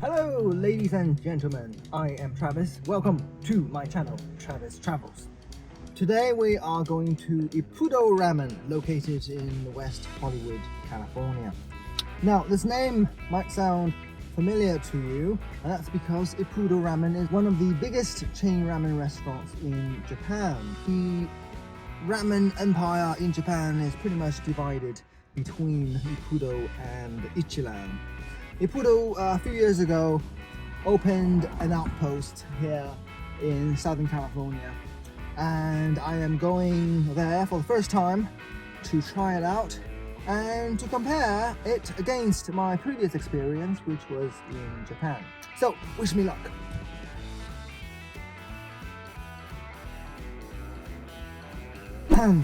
Hello ladies and gentlemen, I am Travis. Welcome to my channel, Travis Travels. Today we are going to Ippudo Ramen, located in West Hollywood, California. Now this name might sound familiar to you, and that's because Ippudo Ramen is one of the biggest chain ramen restaurants in Japan. The ramen empire in Japan is pretty much divided between Ippudo and Ichiran. Ippudo a few years ago opened an outpost here in Southern California, and I am going there for the first time to try it out and to compare it against my previous experience, which was in Japan. So wish me luck.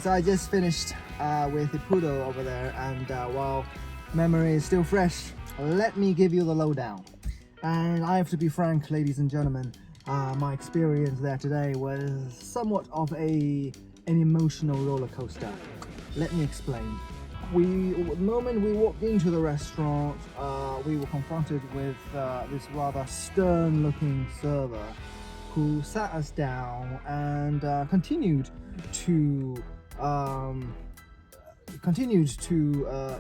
So I just finished with Ippudo over there, and while memory is still fresh, let me give you the lowdown. And I have to be frank, ladies and gentlemen, my experience there today was somewhat of an emotional roller coaster. Let me explain. The moment we walked into the restaurant, we were confronted with this rather stern looking server who sat us down and continued to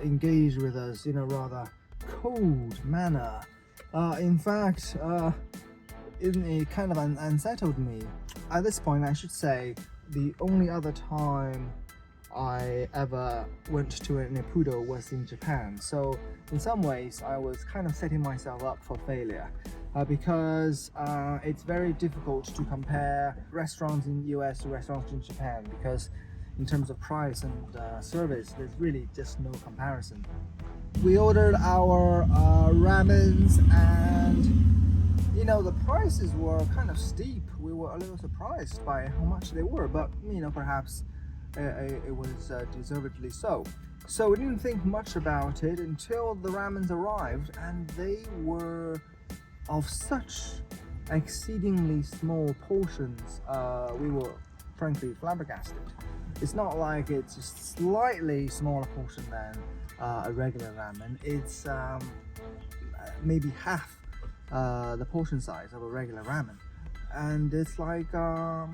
engage with us in a rather cold manner. In fact, it kind of unsettled me. At this point, I should say, the only other time I ever went to an Ippudo was in Japan. So in some ways, I was kind of setting myself up for failure because it's very difficult to compare restaurants in the US to restaurants in Japan, because in terms of price and service, there's really just no comparison. We ordered our ramens, and the prices were kind of steep. We were a little surprised by how much they were, but perhaps it was deservedly so. So we didn't think much about it until the ramens arrived, and they were of such exceedingly small portions. We were frankly flabbergasted. It's not like it's a slightly smaller portion than a regular ramen. It's maybe half the portion size of a regular ramen, and it's like, are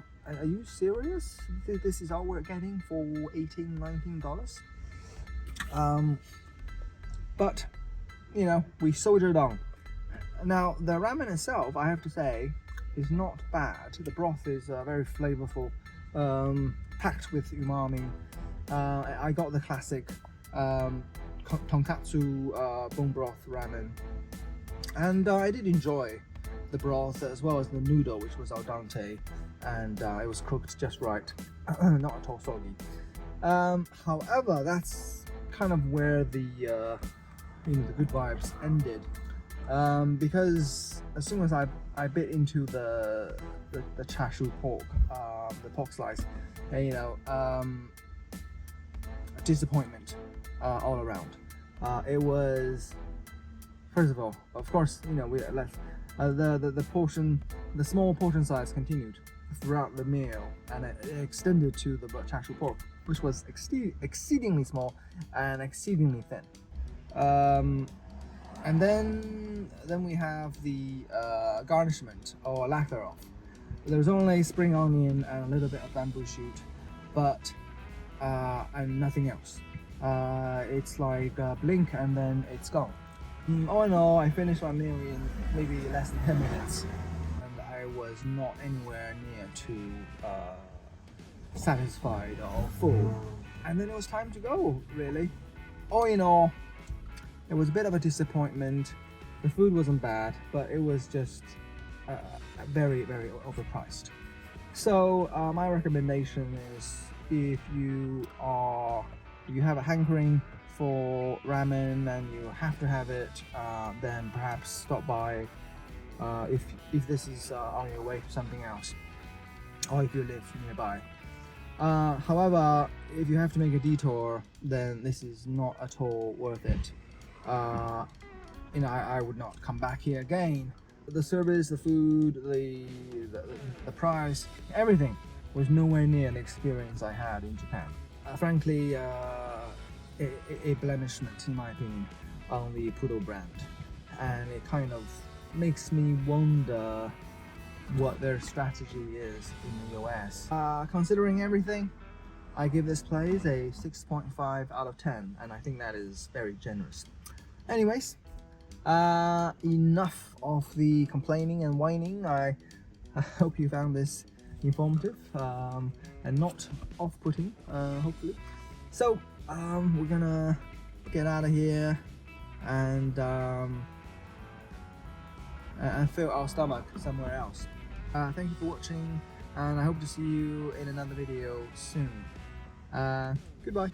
you serious? This is all we're getting for $18-19? But we soldiered on. Now the ramen itself, I have to say, is not bad. The broth is very flavorful, packed with umami. I got the classic tonkutso bone broth ramen, and I did enjoy the broth as well as the noodle, which was al dente, and it was cooked just right, not at all soggy. However, that's kind of where the good vibes ended, because as soon as I bit into the chashu pork, the pork slice, disappointment all around. It was, first of all, of course, we left the small portion size continued throughout the meal, and it extended to the chashu pork, which was exceedingly small and exceedingly thin. And then we have the garnishment, or lack thereof. There's only spring onion and a little bit of bamboo shoot, but and nothing else. It's like blink and then it's gone. All in all, I finished my meal in maybe less than 10 minutes, and I was not anywhere near to satisfied or full. And then it was time to go, really. All in all, it was a bit of a disappointment. The food wasn't bad, but it was just very, very overpriced. So my recommendation is, if you have a hankering for ramen and you have to have it, then perhaps stop by if this is on your way to something else, or if you live nearby. However, if you have to make a detour, then this is not at all worth it. I would not come back here again. The service, the food, the price, everything was nowhere near the experience I had in Japan. Frankly, a blemishment, in my opinion, on the Ippudo brand, and it kind of makes me wonder what their strategy is in the US. Considering everything, I give this place a 6.5 out of 10, and I think that is very generous. Anyways, enough of the complaining and whining. I hope you found this informative and not off-putting, hopefully. So we're gonna get out of here and fill our stomach somewhere else. Thank you for watching, and I hope to see you in another video soon. Goodbye.